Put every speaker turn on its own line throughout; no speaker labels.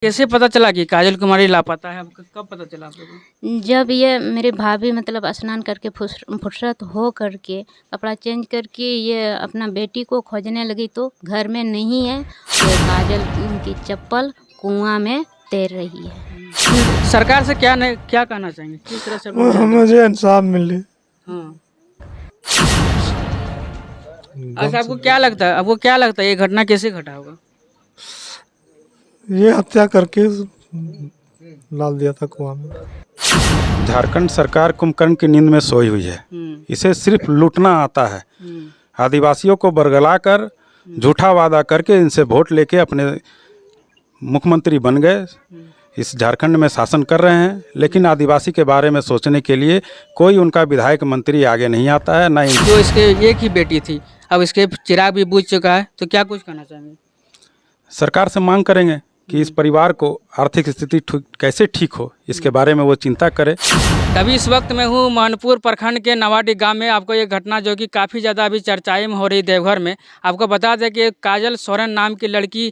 कैसे पता चला कि काजल कुमारी लापता है? आपको कब पता चला आप लोगों को?
जब ये मेरी भाभी मतलब स्नान करके फुर्सत हो करके कपड़ा चेंज करके ये अपना बेटी को खोजने लगी तो घर में नहीं है। ये काजल की चप्पल कुआं में तैर रही है।
सरकार से क्या कहना चाहेंगे? किस तरह से आप लोग चाहते हैं?
मुझे इंसाफ मिले।
हाँ। अच्छा, आपको क्या लगता है ये घटना कैसे घटा होगा?
ये हत्या करके डाल दिया था कुआं में।
झारखंड सरकार कुंभकर्ण की नींद में सोई हुई है। इसे सिर्फ लूटना आता है। आदिवासियों को बरगला कर झूठा वादा करके इनसे वोट लेके अपने मुख्यमंत्री बन गए। इस झारखंड में शासन कर रहे हैं, लेकिन आदिवासी के बारे में सोचने के लिए कोई उनका विधायक मंत्री आगे नहीं आता है। ना
जो इसके एक ही बेटी थी, अब इसके चिराग भी बुझ चुका है, तो क्या कुछ कहना चाहेंगे?
सरकार से मांग करेंगे कि इस परिवार को आर्थिक स्थिति कैसे ठीक हो, इसके बारे में वो चिंता करे।
अभी इस वक्त मैं हूँ मानपुर प्रखंड के नवाडी गांव में। आपको ये घटना जो कि काफ़ी ज़्यादा अभी चर्चाएं में हो रही देवघर में। आपको बता दें कि काजल सोरेन नाम की लड़की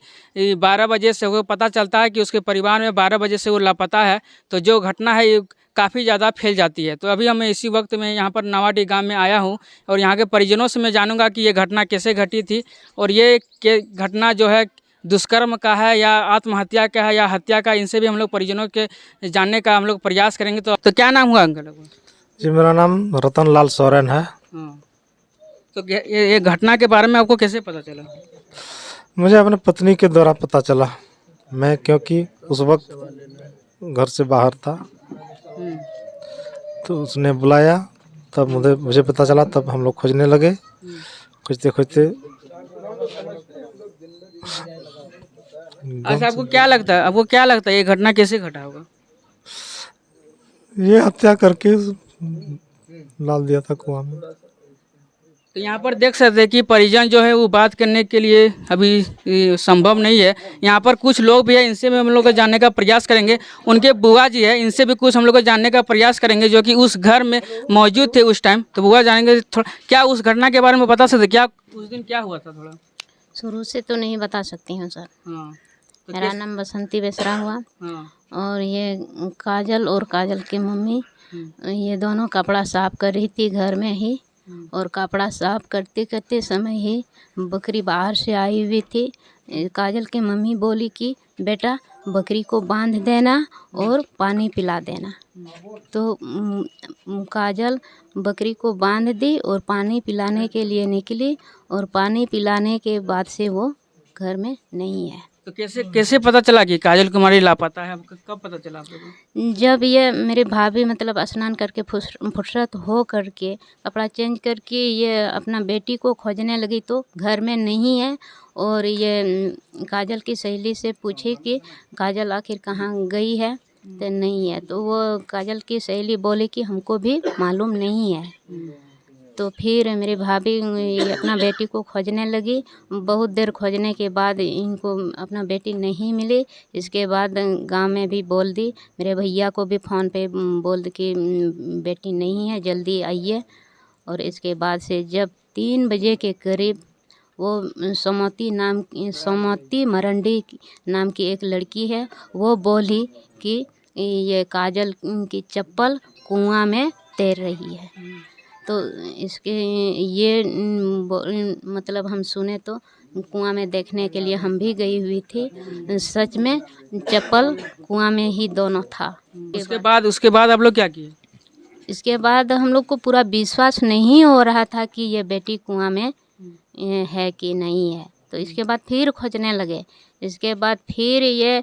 12 बजे से वो पता चलता है कि उसके परिवार में 12 बजे से वो लापता है। तो जो घटना है ये काफ़ी ज़्यादा फैल जाती है। तो अभी मैं इसी वक्त में यहाँ पर नवाडी गांव में आया हूँ और यहाँ के परिजनों से मैं जानूँगा कि ये घटना कैसे घटी थी और ये घटना जो है दुष्कर्म का है या आत्महत्या का है या हत्या का, इनसे भी हम लोग परिजनों के जानने का हम लोग प्रयास करेंगे। तो क्या नाम हुआ अंकल?
जी, मेरा नाम रतन लाल सोरेन है।
हाँ। तो ये घटना के बारे में आपको कैसे पता चला?
मुझे अपने पत्नी के द्वारा पता चला। मैं क्योंकि उस वक्त घर से बाहर था, तो उसने बुलाया, तब मुझे पता चला। तब हम लोग खोजने लगे। खोजते खोजते
अच्छा, आपको क्या लगता है ये घटना कैसे घटा होगा?
ये हत्या करके डाल दिया था कुआं में।
तो यहाँ पर देख सकते हैं कि परिजन जो है वो बात करने के लिए अभी संभव नहीं है। यहाँ पर कुछ लोग भी हैं, इनसे भी हम लोग को जानने का प्रयास करेंगे। उनके बुआ जी है, इनसे भी कुछ हम लोग को जानने का प्रयास करेंगे जो कि उस घर में मौजूद थे उस टाइम। तो बुआ जानेंगे थोड़ा, क्या उस घटना के बारे में बता सकते, क्या उस दिन क्या हुआ था? थोड़ा
शुरू से तो नहीं बता सकती हूँ सर।
हाँ। तो
मेरा नाम बसंती बेसरा हुआ।
हाँ।
और ये काजल और काजल की मम्मी ये दोनों कपड़ा साफ कर रही थी घर में ही। और कपड़ा साफ करते करते समय ही बकरी बाहर से आई हुई थी। काजल की मम्मी बोली कि बेटा बकरी को बांध देना और पानी पिला देना। तो काजल बकरी को बांध दी और पानी पिलाने के लिए निकली और पानी पिलाने के बाद से वो घर में नहीं है।
तो कैसे पता चला कि काजल कुमारी लापता है? आपको कब पता चला आप लोगों को?
जब ये मेरी भाभी मतलब स्नान करके फुर्सत हो करके कपड़ा चेंज करके ये अपना बेटी को खोजने लगी तो घर में नहीं है। और ये काजल की सहेली से पूछी कि काजल आखिर कहाँ गई है, तो नहीं है। तो वो काजल की सहेली बोली कि हमको भी मालूम नहीं है। तो फिर मेरी भाभी अपना बेटी को खोजने लगी। बहुत देर खोजने के बाद इनको अपना बेटी नहीं मिली। इसके बाद गांव में भी बोल दी, मेरे भैया को भी फ़ोन पे बोल दी कि बेटी नहीं है, जल्दी आइए। और इसके बाद से जब 3 बजे के करीब वो सोमवती मरंडी नाम की एक लड़की है, वो बोली कि ये काजल की चप्पल कुआं में तैर रही है। तो इसके ये मतलब हम सुने तो कुआं में देखने के लिए हम भी गई हुई थी। सच में चप्पल कुआं में ही दोनों था।
उसके बाद आप लोग क्या किए?
इसके बाद हम लोग को पूरा विश्वास नहीं हो रहा था कि ये बेटी कुआं में है कि नहीं है। तो इसके बाद फिर खोजने लगे। इसके बाद फिर ये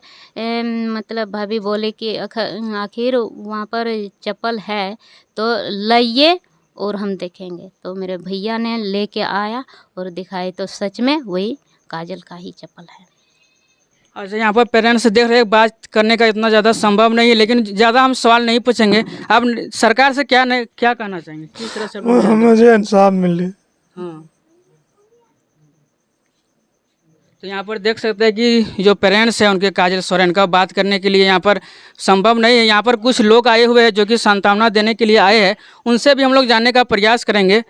मतलब भाभी बोले कि आखिर वहाँ पर चप्पल है तो लाइए और हम देखेंगे। तो मेरे भैया ने लेके आया और दिखाई तो सच में वही काजल का ही चप्पल है।
अच्छा, यहाँ पर पेरेंट्स देख रहे हैं, बात करने का इतना ज़्यादा संभव नहीं है, लेकिन ज़्यादा हम सवाल नहीं पूछेंगे। आप सरकार से क्या कहना चाहेंगे? किस तरह से
मुझे इंसाफ मिले।
हाँ। तो यहाँ पर देख सकते हैं कि जो पेरेंट्स हैं उनके काजल सोरेन का बात करने के लिए यहाँ पर संभव नहीं है। यहाँ पर कुछ लोग आए हुए हैं जो कि सांत्वना देने के लिए आए हैं, उनसे भी हम लोग जानने का प्रयास करेंगे।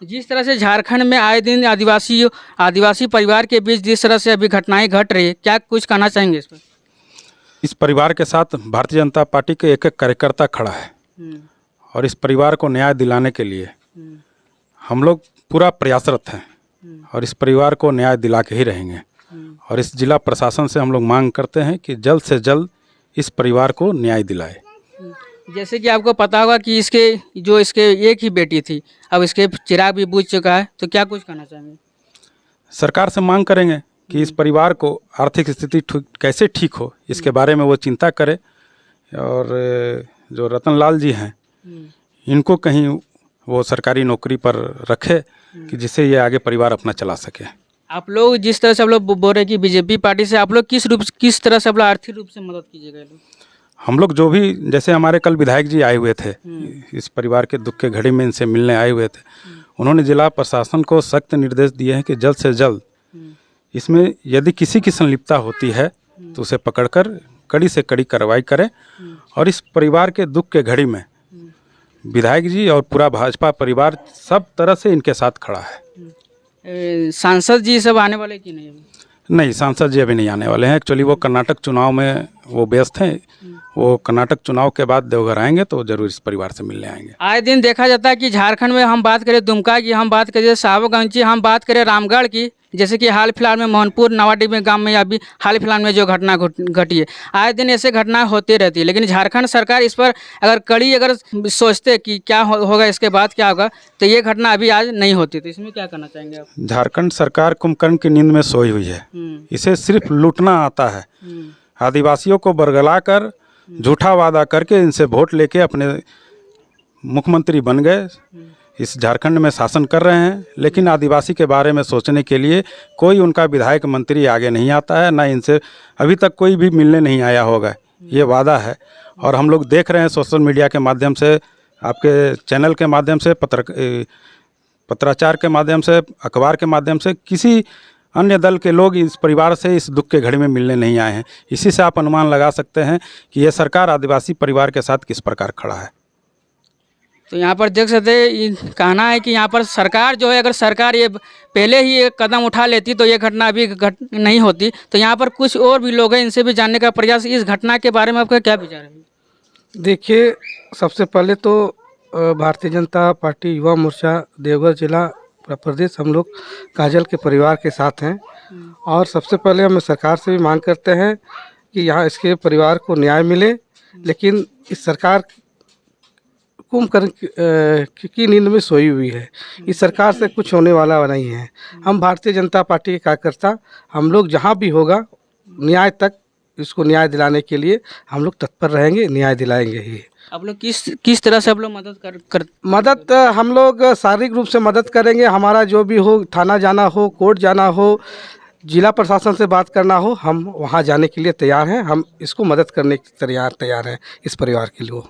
जिस तरह से झारखंड में आए दिन आदिवासी परिवार के बीच जिस तरह से अभी घटनाएं घट रही है, क्या कुछ कहना चाहेंगे इस पर?
इस परिवार के साथ भारतीय जनता पार्टी के एक एक कार्यकर्ता खड़ा है और इस परिवार को न्याय दिलाने के लिए हम लोग पूरा प्रयासरत हैं और इस परिवार को न्याय दिला के ही रहेंगे। और इस जिला प्रशासन से हम लोग मांग करते हैं कि जल्द से जल्द इस परिवार को न्याय दिलाए।
जैसे कि आपको पता होगा कि इसके एक ही बेटी थी, अब इसके चिराग भी बुझ चुका है, तो क्या कुछ कहना चाहेंगे?
सरकार से मांग करेंगे कि इस परिवार को आर्थिक स्थिति कैसे ठीक हो, इसके बारे में वो चिंता करे। और जो रतनलाल जी हैं इनको कहीं वो सरकारी नौकरी पर रखे कि जिससे ये आगे परिवार अपना चला सके।
आप लोग जिस तरह से आप लोग बोल रहे हैं कि बीजेपी पार्टी से आप लोग किस तरह से आप लोग आर्थिक रूप से मदद कीजिएगा?
हम लोग जो भी, जैसे हमारे कल विधायक जी आए हुए थे, इस परिवार के दुख के घड़ी में इनसे मिलने आए हुए थे, उन्होंने जिला प्रशासन को सख्त निर्देश दिए हैं कि जल्द से जल्द इसमें यदि किसी की संलिप्तता होती है तो उसे पकड़कर कड़ी से कड़ी कार्रवाई करें। और इस परिवार के दुख के घड़ी में विधायक जी और पूरा भाजपा परिवार सब तरह से इनके साथ खड़ा है।
सांसद जी सब आने वाले कि नहीं?
नहीं, सांसद जी अभी नहीं आने वाले हैं। एक्चुअली वो कर्नाटक चुनाव में वो व्यस्त हैं। वो कर्नाटक चुनाव के बाद देवघर आएंगे तो जरूर इस परिवार से मिलने आएंगे।
आए दिन देखा जाता है कि झारखंड में हम बात करें दुमका की, हम बात करें साहबगंज की, हम बात करें रामगढ़ की, जैसे कि हाल फिलहाल में मोहनपुर नवाडी में गांव में अभी हाल फिलहाल में जो घटना घटी है, आए दिन ऐसे घटनाएं होती रहती है। लेकिन झारखंड सरकार इस पर अगर सोचते कि क्या होगा इसके बाद क्या होगा, तो ये घटना अभी आज नहीं होती। तो इसमें क्या करना चाहेंगे आप?
झारखंड सरकार कुंभकर्ण की नींद में सोई हुई है। इसे सिर्फ लूटना आता है। आदिवासियों को बरगला कर झूठा वादा करके इनसे वोट लेके अपने मुख्यमंत्री बन गए, इस झारखंड में शासन कर रहे हैं। लेकिन आदिवासी के बारे में सोचने के लिए कोई उनका विधायक मंत्री आगे नहीं आता है, ना इनसे अभी तक कोई भी मिलने नहीं आया होगा। ये वादा है और हम लोग देख रहे हैं सोशल मीडिया के माध्यम से, आपके चैनल के माध्यम से, पत्राचार के माध्यम से, अखबार के माध्यम से, किसी अन्य दल के लोग इस परिवार से इस दुख के घड़ी में मिलने नहीं आए हैं। इसी से आप अनुमान लगा सकते हैं कि यह सरकार आदिवासी परिवार के साथ किस प्रकार खड़ा है।
तो यहाँ पर देख सकते हैं, कहना है कि यहाँ पर सरकार जो है, अगर सरकार ये पहले ही एक कदम उठा लेती तो ये घटना अभी नहीं होती। तो यहाँ पर कुछ और भी लोग हैं, इनसे भी जानने का प्रयास, इस घटना के बारे में आपका क्या विचार है?
देखिए, सबसे पहले तो भारतीय जनता पार्टी युवा मोर्चा देवघर जिला प्रदेश हम लोग काजल के परिवार के साथ हैं। और सबसे पहले हम सरकार से भी मांग करते हैं कि यहाँ इसके परिवार को न्याय मिले। लेकिन इस सरकार कुंभकर्ण की नींद में सोई हुई है। इस सरकार से कुछ होने वाला नहीं है। हम भारतीय जनता पार्टी के कार्यकर्ता, हम लोग जहाँ भी होगा न्याय तक, इसको न्याय दिलाने के लिए हम लोग तत्पर रहेंगे, न्याय दिलाएंगे ही।
आप लोग किस तरह से आप लोग
मदद हम लोग शारीरिक रूप से मदद करेंगे। हमारा जो भी हो, थाना जाना हो, कोर्ट जाना हो, जिला प्रशासन से बात करना हो, हम वहां जाने के लिए तैयार हैं। हम इसको मदद करने के तैयार हैं इस परिवार के लिए।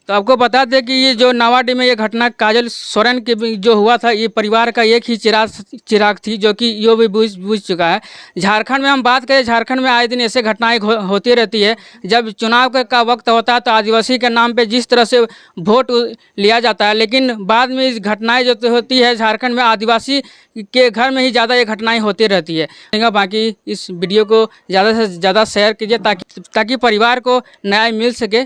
तो आपको बता दें कि ये जो नवाडी में ये घटना काजल सोरेन के जो हुआ था, ये परिवार का एक ही चिराग थी, जो कि यो भी बुझ चुका है। झारखंड में हम बात करें, झारखंड में आए दिन ऐसे घटनाएं होती रहती है। जब चुनाव का वक्त होता है तो आदिवासी के नाम पे जिस तरह से वोट लिया जाता है, लेकिन बाद में इस घटनाएं जो होती है झारखंड में आदिवासी के घर में ही ज़्यादा ये घटनाएं होती रहती है। बाकी इस वीडियो को ज़्यादा से ज़्यादा शेयर कीजिए ताकि परिवार को न्याय मिल सके।